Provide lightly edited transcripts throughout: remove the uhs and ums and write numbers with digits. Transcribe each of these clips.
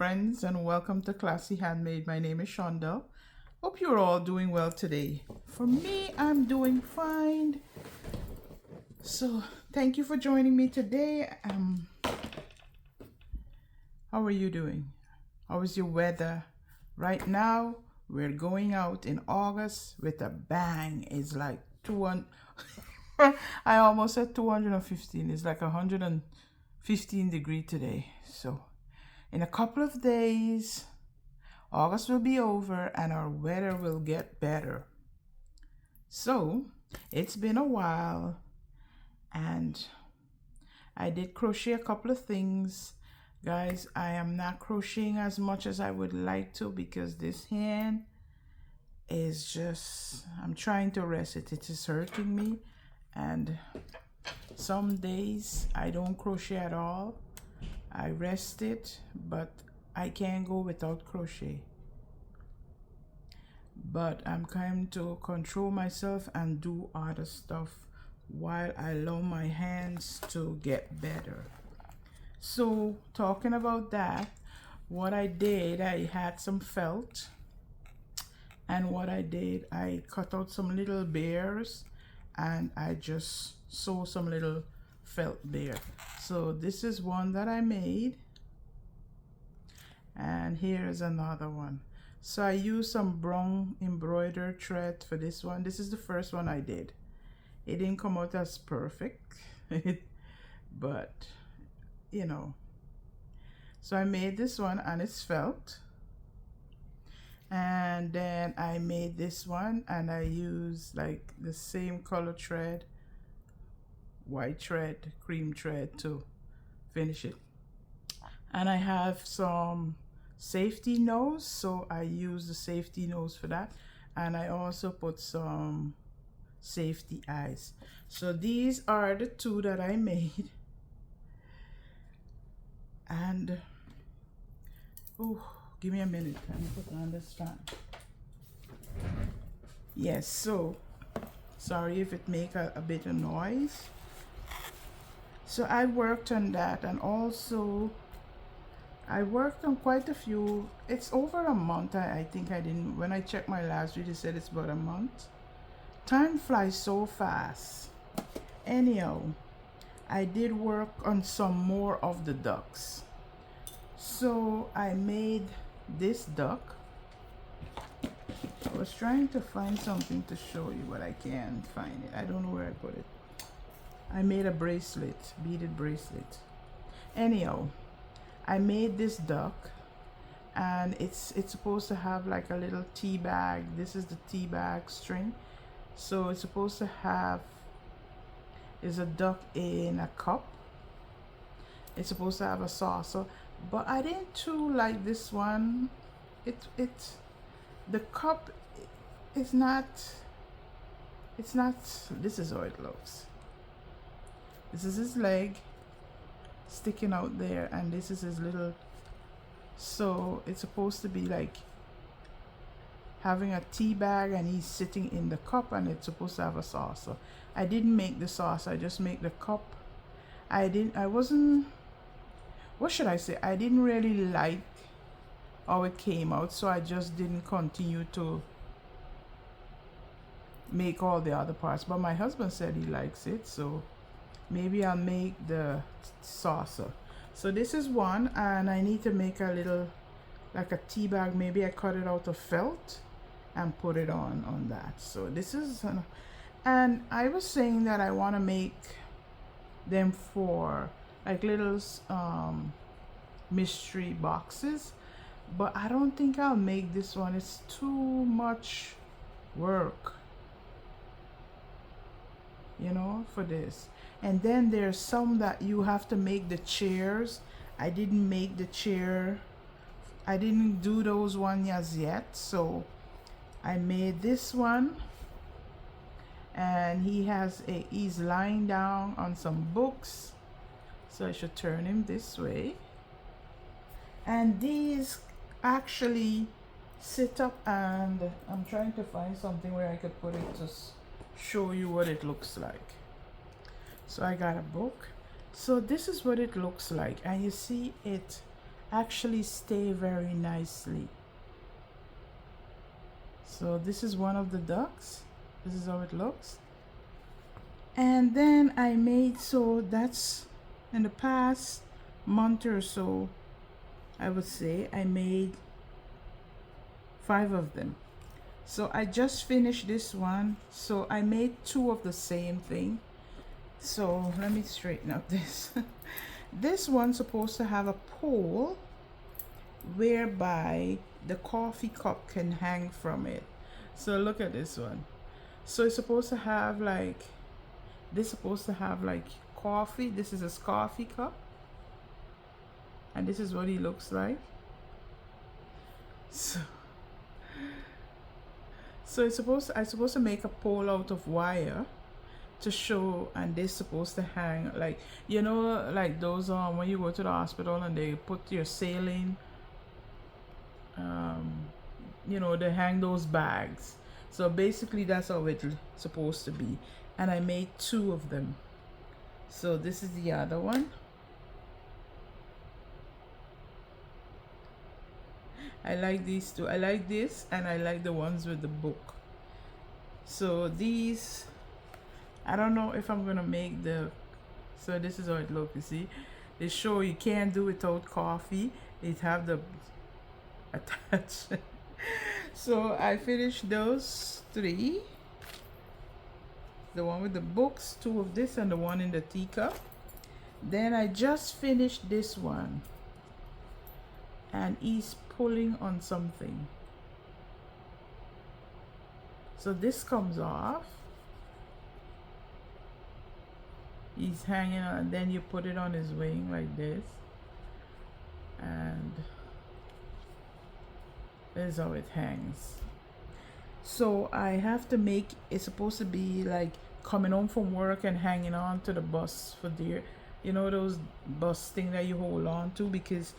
friends, and welcome to Clasihandmade. My name is Shonda. Hope you're all doing well today. For me, I'm doing fine. So thank you for joining me today. How are you doing? How is your weather? Right now, we're going out in August with a bang. It's like 200. I almost said 215. It's like 115 degrees today. So in a couple of days, August will be over and our weather will get better. So it's been a while and I did crochet a couple of things. Guys, I am not crocheting as much as I would like to because this hand is just, I'm trying to rest it. It is hurting me, and some days I don't crochet at all. I rest it, but I can't go without crochet. But I'm trying to control myself and do other stuff while I allow my hands to get better. So talking about that, what I did, I had some felt, and what I did, I cut out some little bears and I just sew some little felt bear. So this is one that I made, and here is another one. So I used some brown embroidered thread for this one. This is the first one I did. It didn't come out as perfect but you know. So I made this one and it's felt, and then I made this one and I used like the same color thread, white thread, cream thread, to finish it. And I have some safety nose, so I use the safety nose for that, and I also put some safety eyes. So these are the two that I made. And oh, give me a minute, let me put on this fan. Yes, so sorry if it make a bit of noise. So I worked on that, and also I worked on quite a few. It's over a month. I think I didn't, when I checked my last video, it said it's about a month. Time flies so fast. Anyhow, I did work on some more of the ducks. So I made this duck. I was trying to find something to show you, but I can't find it. I don't know where I put it. I made a bracelet, beaded bracelet. Anyhow, I made this duck, and it's supposed to have like a little tea bag. This is the tea bag string. So it's supposed to have, is a duck in a cup. It's supposed to have a saucer, but I didn't too like this one. The cup is not, it's not, this is how it looks. This is his leg sticking out there, and this is his little, so it's supposed to be like having a tea bag and he's sitting in the cup, and it's supposed to have a saucer. I didn't make the saucer, I just make the cup. I wasn't, what should I say, I didn't really like how it came out, so I just didn't continue to make all the other parts. But my husband said he likes it, so maybe I'll make the saucer. So this is one, and I need to make a little, like a tea bag. Maybe I cut it out of felt and put it on that. So this is and I was saying that I want to make them for like little mystery boxes, but I don't think I'll make this one. It's too much work, you know, for this. And then there's some that you have to make the chairs. I didn't make the chair, I didn't do those ones as yet, so I made this one, and he's lying down on some books, so I should turn him this way. And these actually sit up, and I'm trying to find something where I could put it to show you what it looks like. So I got a book. So this is what it looks like, and you see it actually stay very nicely. So this is one of the ducks. This is how it looks. And then I made, so that's in the past month or so, I would say I made 5 of them. So I just finished this one. So I made 2 of the same thing. So let me straighten up this. This one's supposed to have a pole whereby the coffee cup can hang from it. So look at this one. So it's supposed to have like, this is supposed to have like coffee. This is a coffee cup. And this is what he looks like. So it's supposed to, I'm supposed to make a pole out of wire to show, and this supposed to hang like, you know, like those when you go to the hospital and they put your saline, you know, they hang those bags. So basically that's how it's supposed to be. And I made 2 of them. So this is the other one. I like these 2. I like this, and I like the ones with the book. So these, I don't know if I'm gonna make the, so this is how it looks. You see, they show you can't do without coffee. It have the attached. So I finished those 3. The one with the books, 2 of this, and the one in the teacup. Then I just finished this one, and he's pulling on something. So this comes off. He's hanging on, and then you put it on his wing like this, and this is how it hangs. So I have to make, it's supposed to be like coming home from work and hanging on to the bus for dear, you know, those bus thing that you hold on to, because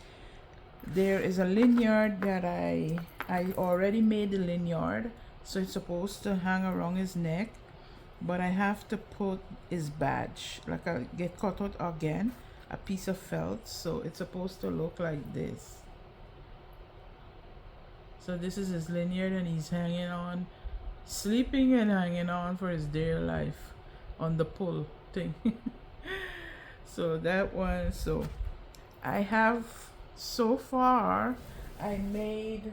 there is a lanyard that I already made the lanyard, so it's supposed to hang around his neck, but I have to put his badge, like I get cut out again, a piece of felt, so it's supposed to look like this. So this is his lanyard, and he's hanging on, sleeping and hanging on for his dear life on the pull thing. So that one, so I have, so far I made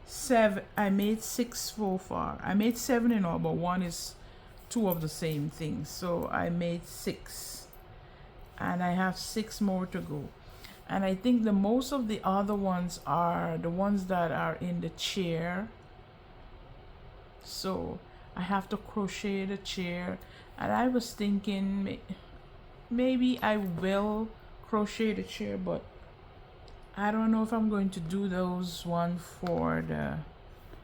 7. I made 6 so far. I made 7 in all, but one is 2 of the same thing. So I made 6, and I have 6 more to go. And I think the most of the other ones are the ones that are in the chair. So I have to crochet the chair, and I was thinking maybe I will crochet the chair, but I don't know if I'm going to do those one for the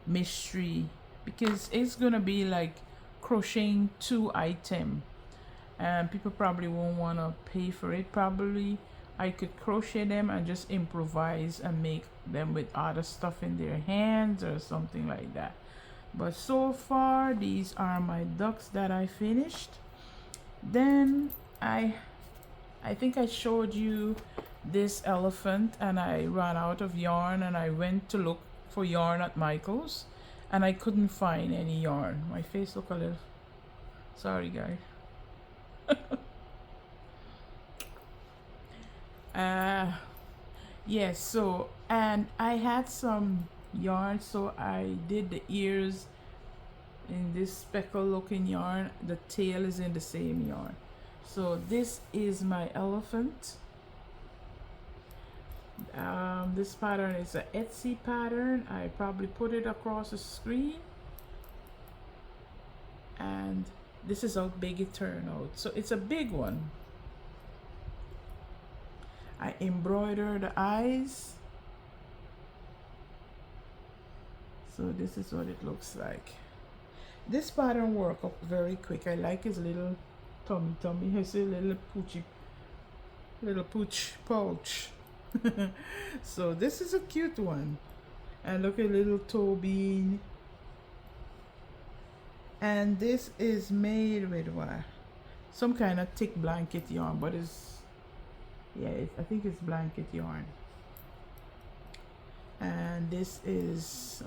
mystery, because it's gonna be like crocheting 2 items, and people probably won't want to pay for it. Probably I could crochet them and just improvise and make them with other stuff in their hands or something like that. But so far these are my ducks that I finished. Then I think I showed you this elephant, and I ran out of yarn, and I went to look for yarn at Michael's, and I couldn't find any yarn. My face look a little, sorry guys. Yes, so, and I had some yarn, so I did the ears in this speckle looking yarn. The tail is in the same yarn. So this is my elephant. This pattern is a Etsy pattern. I probably put it across the screen, and this is how big it turned out. So it's a big one. I embroidered the eyes. So this is what it looks like. This pattern work up very quick. I like his little tummy. His little pooch pouch. So this is a cute one. And look at little toe bean. And this is made with what? some kind of thick blanket yarn, but it's, yeah, I think it's blanket yarn. And this is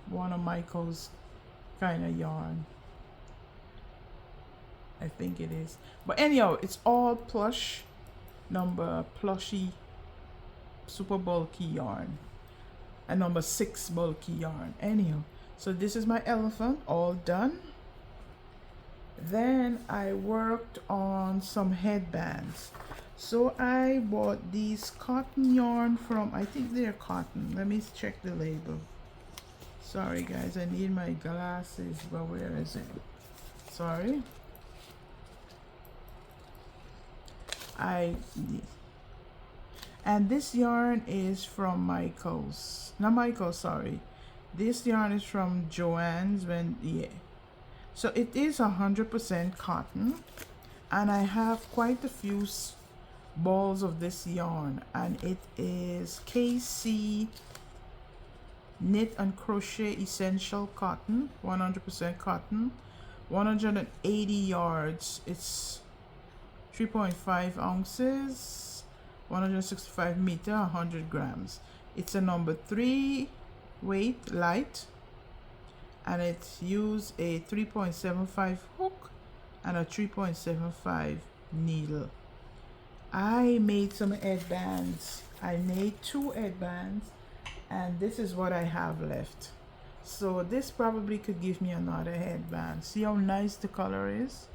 one of Michael's kind of yarn, I think it is. But anyhow, it's all plush, number plushy, super bulky yarn, and number 6 bulky yarn. Anyhow, so this is my elephant all done. Then I worked on some headbands. So I bought these cotton yarn from, I think they're cotton. Let me check the label. Sorry guys, I need my glasses, but where is it? Sorry. And this yarn is from Michael's. Not Michael, sorry. This yarn is from Joann's, yeah. So it is 100% cotton, and I have quite a few balls of this yarn, and it is KC Knit and Crochet Essential Cotton, 100% cotton, 180 yards. It's 3.5 ounces, 165 meter, 100 grams. It's a number 3 weight, light, and it's used a 3.75 hook and a 3.75 needle. I made some headbands. I made 2 headbands, and this is what I have left. So this probably could give me another headband. See how nice the color is?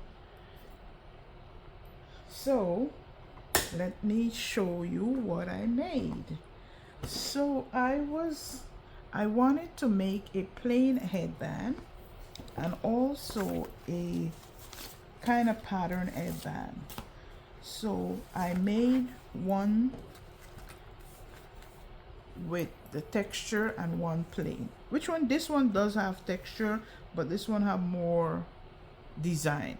So let me show you what I made. So I wanted to make a plain headband and also a kind of pattern headband. So I made one with the texture and one plain. Which one? This one does have texture, but this one have more design.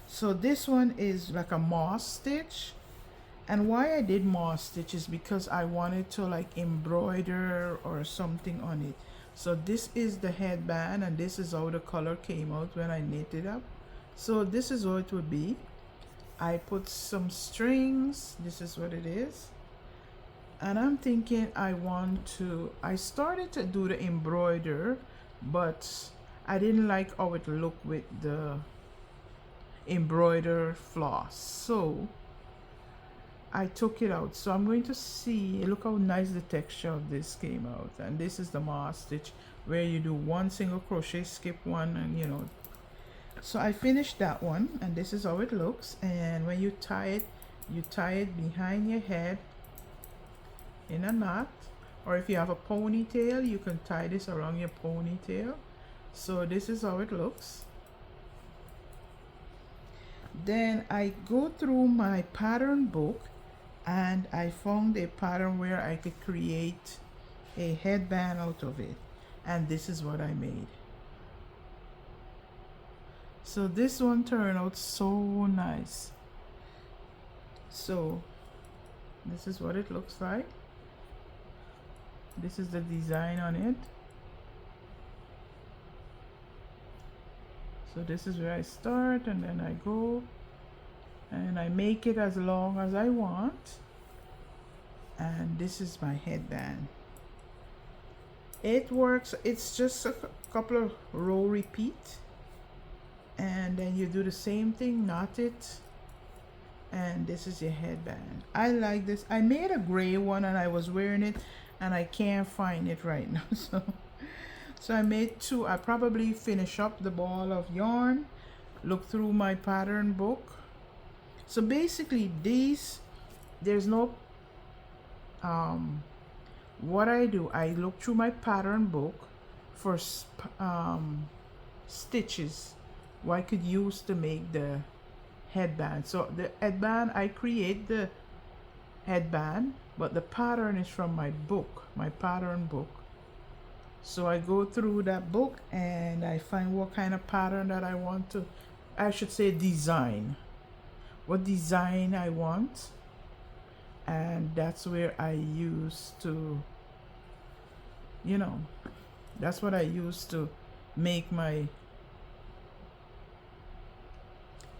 So this one is like a moss stitch, and why I did moss stitch is because I wanted to like embroider or something on it. So this is the headband, and this is how the color came out when I knit it up. So this is how it would be. I put some strings. This is what it is. And I'm thinking I started to do the embroider, but I didn't like how it looked with the embroider floss, so I took it out. So I'm going to see, look how nice the texture of this came out. And this is the moss stitch, where you do 1 single crochet, skip 1, and you know. So I finished that one, and this is how it looks. And when you tie it behind your head in a knot, or if you have a ponytail, you can tie this around your ponytail. So this is how it looks. Then I go through my pattern book, and I found a pattern where I could create a headband out of it, and this is what I made. So this one turned out so nice. So this is what it looks like. This is the design on it. So this is where I start, and then I go and I make it as long as I want. And this is my headband. It works, it's just a couple of row repeat, and then you do the same thing, knot it, and this is your headband. I like this. I made a gray one and I was wearing it, and I can't find it right now. So I made 2. I probably finish up the ball of yarn, look through my pattern book. So basically there's no what I do, I look through my pattern book for stitches what I could use to make the headband. So the headband, I create the headband, but the pattern is from my book, my pattern book. So I go through that book and I find what kind of pattern that I want to, I should say design, what design I want, and that's where I use to, you know, that's what I use to make my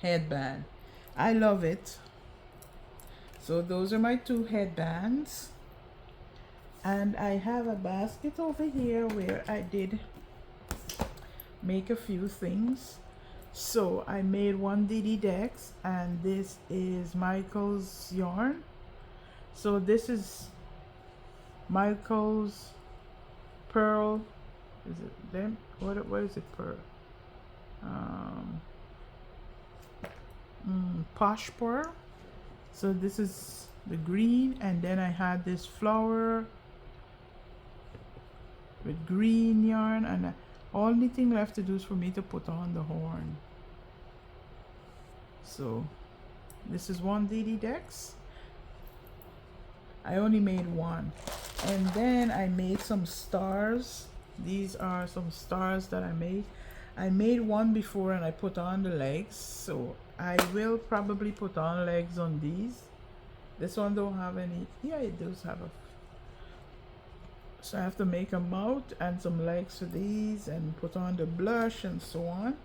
headband. I love it. So those are my two headbands. And I have a basket over here where I did make a few things. So I made one Diddy Dex, and this is Michael's yarn. So this is Michael's pearl. Is it them? What is it? Pearl. Posh pearl. So this is the green, and then I had this flower with green yarn, and only thing left to do is for me to put on the horn. So this is one Diddy Dex. I only made one, and then I made some stars. These are some stars that I made. I made one before and I put on the legs, so I will probably put on legs on these. This one don't have any. Yeah, it does have a. So I have to make a mouth and some legs for these and put on the blush and so on.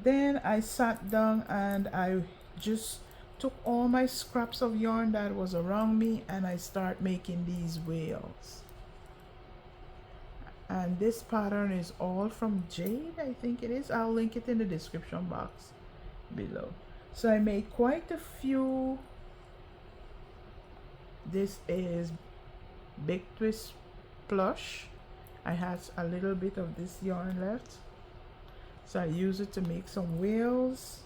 Then I sat down and I just took all my scraps of yarn that was around me and I start making these whales. And this pattern is all from Jade, I think it is. I'll link it in the description box below. So I made quite a few. This is Big Twist Plush. I had a little bit of this yarn left, so I use it to make some whales.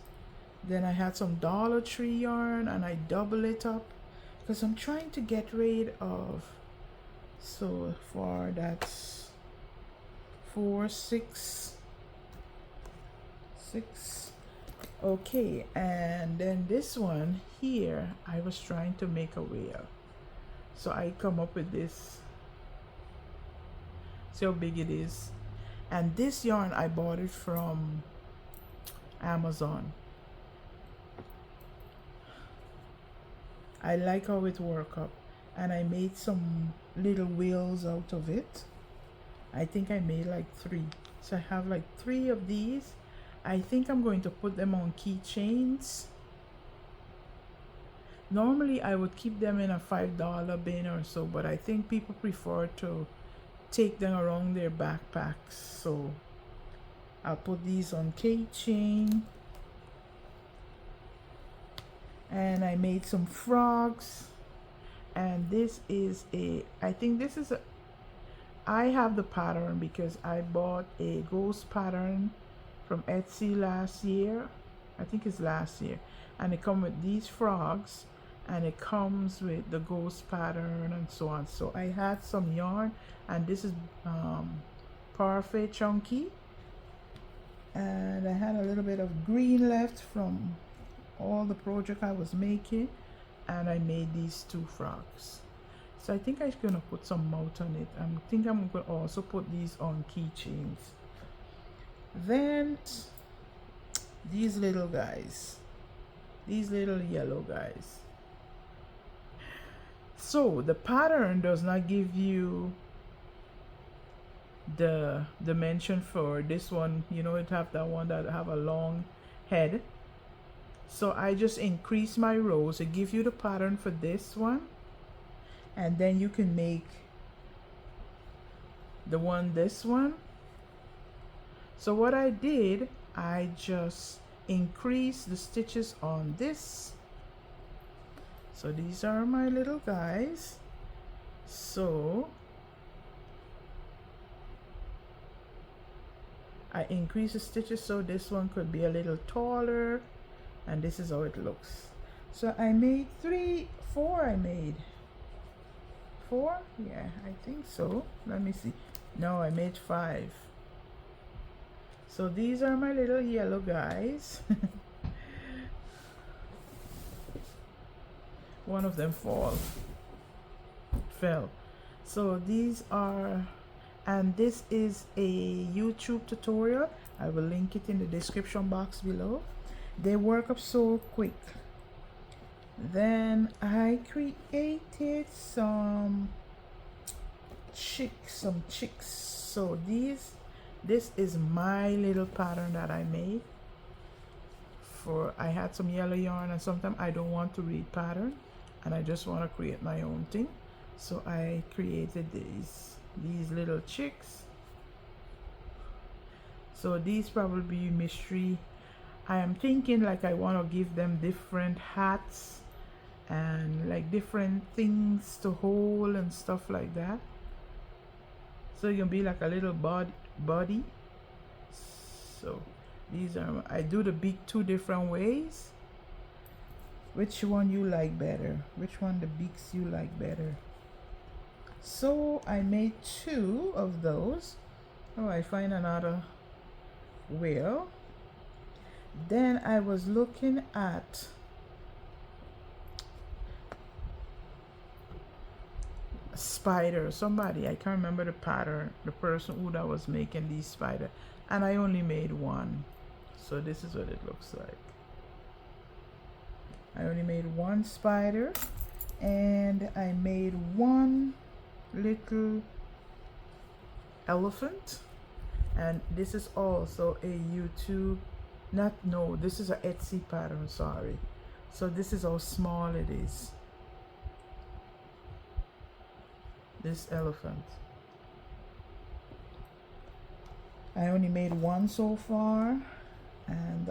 Then I had some Dollar Tree yarn and I double it up because I'm trying to get rid of, so far that's 4, 6. Okay, and then this one here, I was trying to make a whale, so I come up with this. See how big it is. And this yarn I bought it from Amazon. I like how it worked up, and I made some little wheels out of it. I think I made like 3, so I have like 3 of these. I think I'm going to put them on keychains. Normally I would keep them in a $5 bin or so, but I think people prefer to take them around their backpacks, so I'll put these on keychain. And I made some frogs, and this is a, I think this is a, I have the pattern because I bought a ghost pattern from Etsy last year. I think it's last year, and it comes with these frogs and it comes with the ghost pattern and so on. So I had some yarn, and this is Parfait Chunky, and I had a little bit of green left from all the project I was making, and I made these 2 frogs. So I think I'm gonna put some mouth on it. I think I'm gonna also put these on keychains. Then these little guys, these little yellow guys. So the pattern does not give you the dimension for this one. You know, it have that one that have a long head. So I just increase my rows. It gives you the pattern for this one, and then you can make the one, this one. So what I did, I just increased the stitches on this. So these are my little guys. So I increase the stitches so this one could be a little taller, and this is how it looks. So I made 4. I made 4, yeah, I think so. Let me see. No, I made 5. So these are my little yellow guys. One of them fell. So these are, and this is a YouTube tutorial. I will link it in the description box below. They work up so quick. Then I created some chicks. So this is my little pattern that I made for, I had some yellow yarn, and sometimes I don't want to read pattern and I just want to create my own thing. So I created these little chicks. So these probably be mystery. I am thinking like I want to give them different hats and like different things to hold and stuff like that. So it can be like a little body. So these are, I do the beak two different ways. Which one you like better? Which one the beaks you like better? So I made two of those. Oh, I find another wheel. Then I was looking at a spider. Somebody, I can't remember the pattern, the person who that was making these spider, and I only made one. So this is what it looks like. I only made one spider, and I made one little elephant, and this is also a YouTube, this is a Etsy pattern, sorry. So this is how small it is, this elephant. I only made one so far, and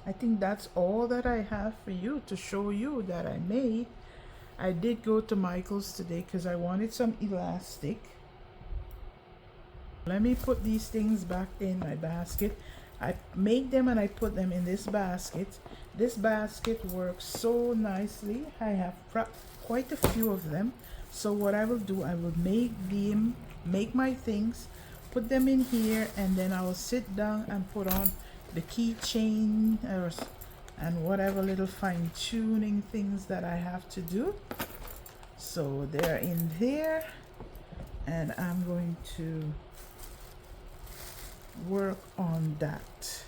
I think that's all that I have for you to show you that I made. I did go to Michael's today because I wanted some elastic. Let me put these things back in my basket. I made them and I put them in this basket. This basket works so nicely. I have quite a few of them. So what I will do, I will make my things, put them in here, and then I will sit down and put on the keychain and whatever little fine-tuning things that I have to do. So they're in there, and I'm going to work on that.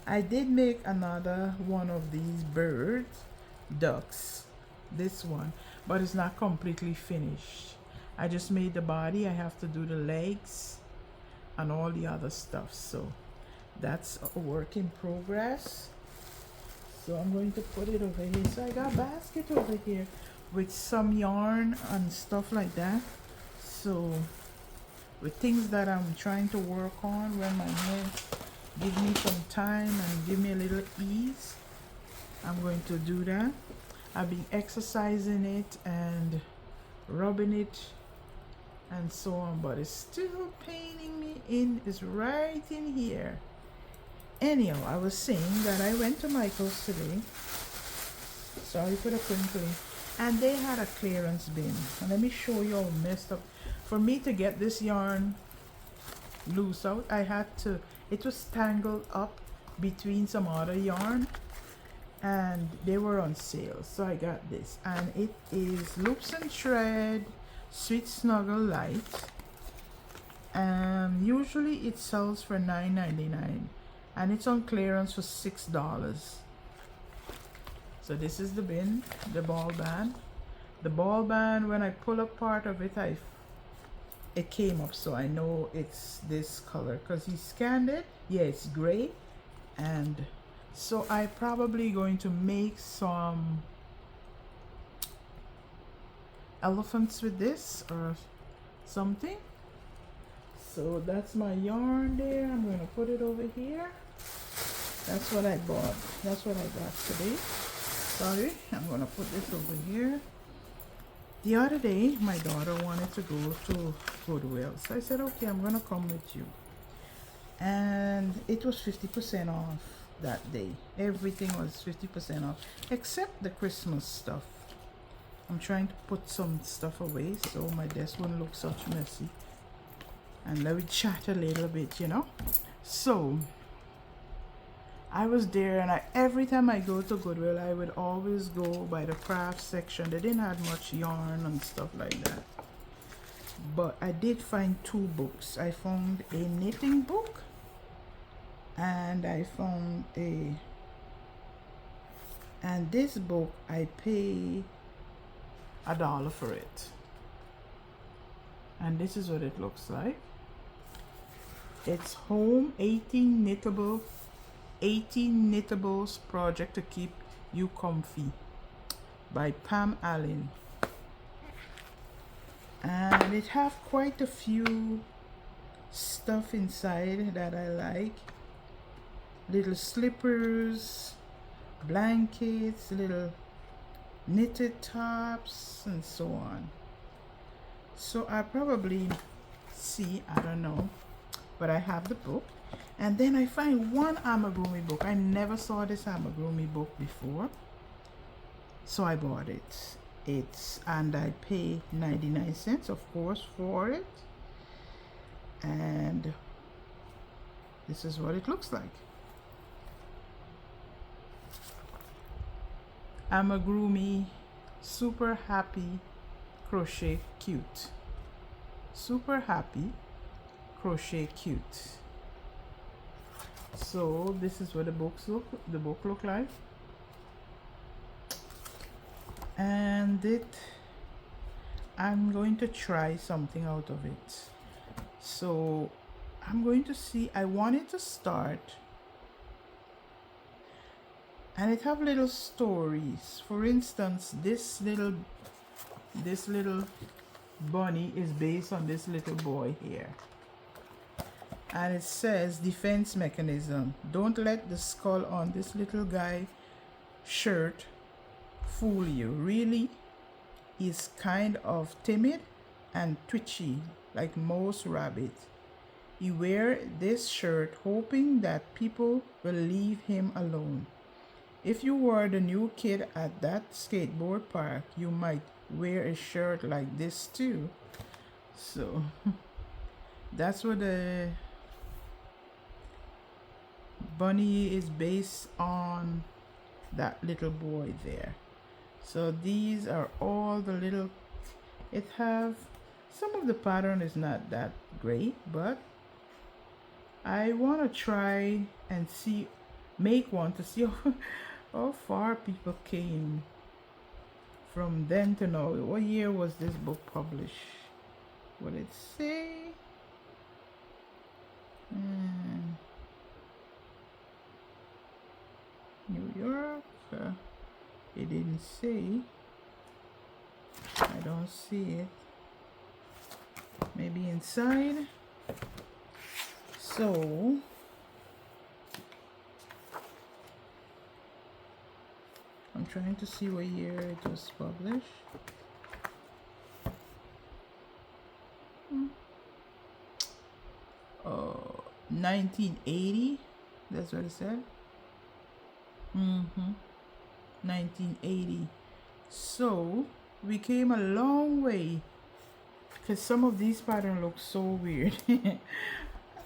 I did make another one of these ducks, this one, but it's not completely finished. I just made the body. I have to do the legs and all the other stuff, so that's a work in progress. So I'm going to put it over here. So I got a basket over here with some yarn and stuff like that. So with things that I'm trying to work on when my hair give me some time and give me a little ease, I'm going to do that. I've been exercising it and rubbing it and so on, but it's still paining me it's right in here. Anyhow, I was saying that I went to Michael's today. Sorry for the crinkling. And they had a clearance bin. And let me show you how messed up. For me to get this yarn loose out, it was tangled up between some other yarn, and they were on sale. So I got this, and it is Loops and Thread Sweet Snuggle Light, and usually it sells for $9.99, and it's on clearance for $6. So this is the bin, the ball band. The ball band, when I pull up part of it, it came up, so I know it's this color because he scanned it. Yeah, it's gray. And so I probably going to make some elephants with this or something. So that's my yarn there. I'm going to put it over here. That's what I bought. That's what I got today. Sorry, I'm going to put this over here. The other day, my daughter wanted to go to Goodwill. So I said, okay, I'm going to come with you. And it was 50% off that day. Everything was 50% off, except the Christmas stuff. I'm trying to put some stuff away so my desk won't look such messy. And let me chat a little bit, you know. So I was there, and every time I go to Goodwill, I would always go by the craft section. They didn't have much yarn and stuff like that. But I did find two books. I found a knitting book, and I found and this book I pay $1 for it. And this is what it looks like. It's Home 18 Knittable 80 Knittables Project to Keep You Comfy by Pam Allen. And it have quite a few stuff inside that I like. Little slippers, blankets, little knitted tops, and so on. So I probably see, I don't know, but I have the book. And then I find one amigurumi book. I never saw this amigurumi book before, so I bought it. And I pay 99 cents, of course, for it. And this is what it looks like. Amigurumi Super Happy Crochet Cute. Super Happy Crochet Cute. So this is what the book look like. And I'm going to try something out of it. So I'm going to see, I wanted to start, and it have little stories. For instance, this little bunny is based on this little boy here, and it says defense mechanism. Don't let the skull on this little guy shirt fool you. Really, he's kind of timid and twitchy like most rabbits. He wear this shirt hoping that people will leave him alone. If you were the new kid at that skateboard park, you might wear a shirt like this too. So that's what the bunny is based on, that little boy there. So these are all the little, it have, some of the pattern is not that great, but I want to try and see, make one to see how far people came from then to now. What year was this book published? What did it say? New York. It didn't say. I don't see it. Maybe inside. So I'm trying to see what year it was published. Oh, 1980. That's what it said. 1980. So we came a long way, because some of these patterns look so weird.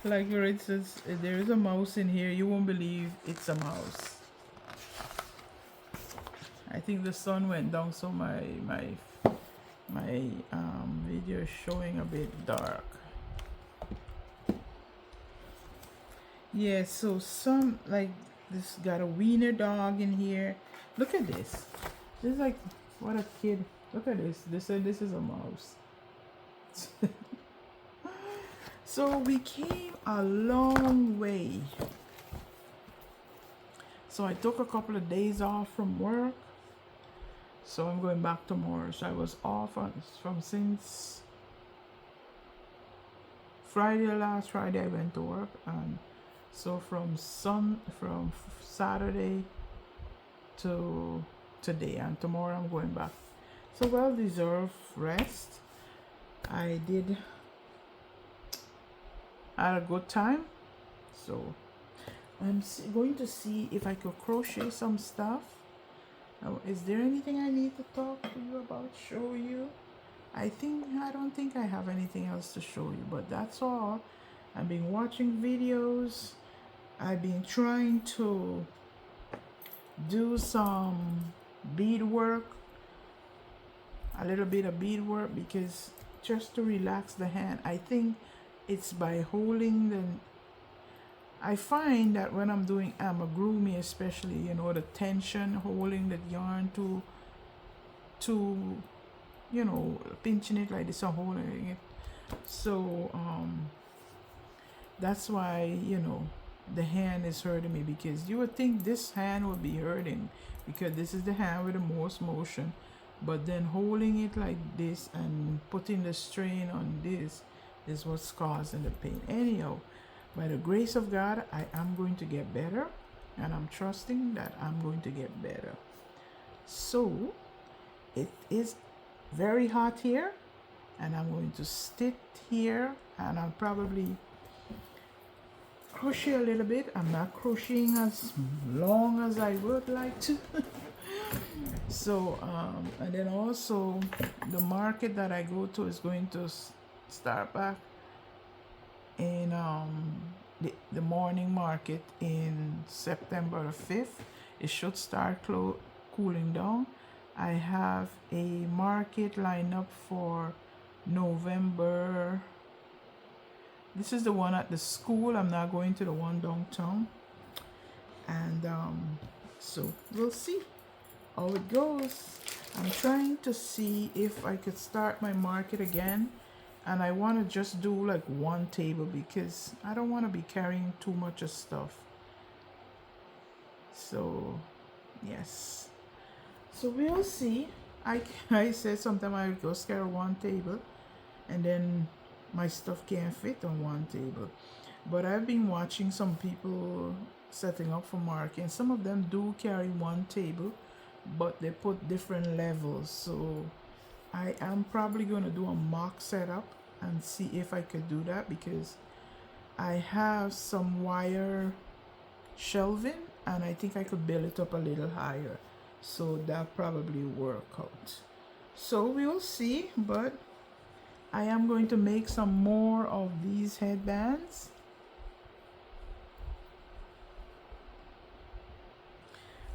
Like for instance, there is a mouse in here. You won't believe it's a mouse. I think the sun went down, so my video is showing a bit dark. Yeah, so some, like this got a wiener dog in here. Look at this. This is like what a kid. Look at this. They said this is a mouse. So we came a long way. So I took a couple of days off from work. So I'm going back tomorrow. So I was off from since Friday. Last Friday I went to work, and so from Saturday to today, and tomorrow I'm going back. So well deserved rest. I had a good time. So I'm going to see if I could crochet some stuff. Now, is there anything I need to talk to you about, show you? I don't think I have anything else to show you, but that's all. I've been watching videos. I've been trying to do some beadwork, a little bit of beadwork, because just to relax the hand. I think it's by holding the, I find that when I'm doing amigurumi especially, you know, the tension, holding the yarn to you know, pinching it like this or holding it. So that's why, you know, the hand is hurting me, because you would think this hand would be hurting because this is the hand with the most motion, but then holding it like this and putting the strain on this is what's causing the pain. Anyhow, by the grace of God, I am going to get better, and I'm trusting that I'm going to get better. So it is very hot here, and I'm going to sit here, and I'll probably crochet a little bit. I'm not crocheting as long as I would like to. So and then also the market that I go to is going to start back in the morning market in September the 5th. It should start cooling down. I have a market lined up for November. This is the one at the school. I'm not going to the one downtown. And so we'll see how it goes. I'm trying to see if I could start my market again, and I want to just do like one table because I don't want to be carrying too much of stuff. So yes, so we'll see. I said sometime I would just carry one table, and then my stuff can't fit on one table. But I've been watching some people setting up for market, and some of them do carry one table, but they put different levels. So I am probably going to do a mock setup and see if I could do that, because I have some wire shelving and I think I could build it up a little higher, so that probably work out. So we will see, but I am going to make some more of these headbands.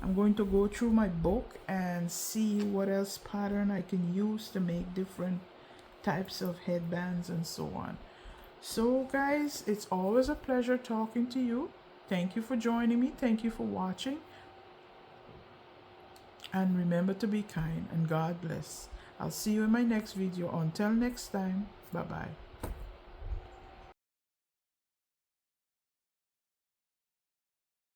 I'm going to go through my book and see what else pattern I can use to make different types of headbands and so on. So guys, it's always a pleasure talking to you. Thank you for joining me. Thank you for watching. And remember to be kind, and God bless. I'll see you in my next video. Until next time, bye-bye.